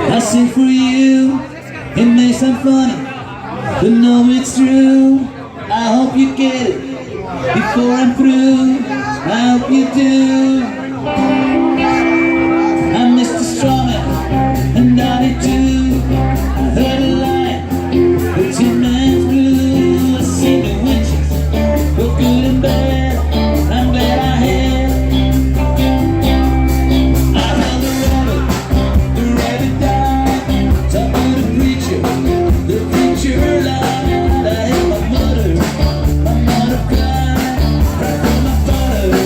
I sing for you, it may sound funny, but no, it's true. I hope you get it before I'm through. I hope you do. I'm Mr. Strawman, and I did too. I heard a line, the tin man's blue. I sing the witches, both good and bad. I'm glad I had. I held the rabbit died. Talk to the preacher lied. I held my mother cried. Cried for my father.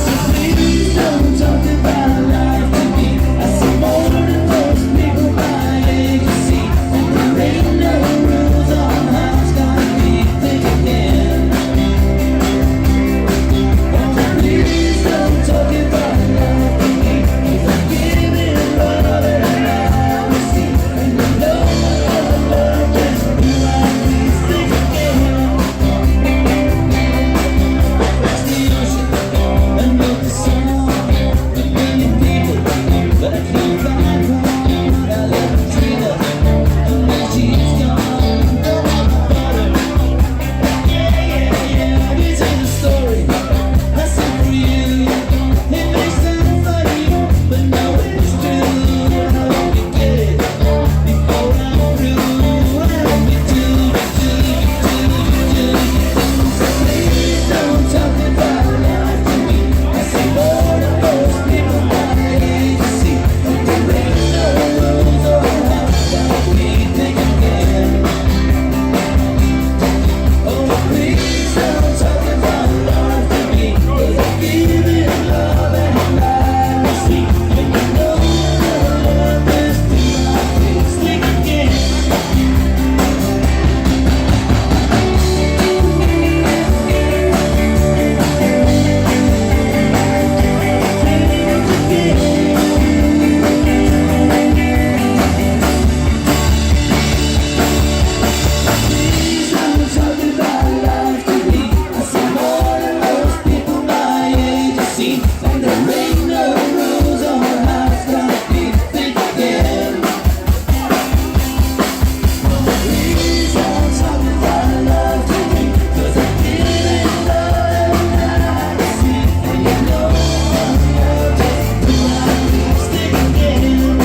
So please don't talk about life to me. I see more than most people my age, you see. And there ain't no rules on how it's gonna be. Think again. Oh, please don't talk about life to me. 'Cause I'm giving love and I will see. And you know love is who I please. Think again. Across the ocean, under the sun, a million people, but I can't find one. I love Katrina, and when she's gone, no more butter. Yeah, this is the story I sing for you. It may sound funny, but no, it's true. I hope you get it before I'm through. I hope you do. So please don't talk about life to me. I see more than most people my age, you see. And there ain't no rules or how about we think again. Oh, please don't talk about life to me. 'Cause I'm giving love and I will see. And you know love is who I please. Think again. Please don't talk about life to me. I see more than most people my age, you see. And there ain't no rules on how it's gonna be. Think again. Please don't talk about love to me. 'Cause I'm giving love and I will see. And you know love is who I please. Think again.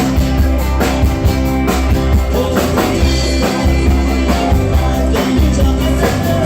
Oh, please don't talk about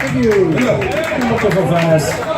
Thank you. Een motto van Vaas.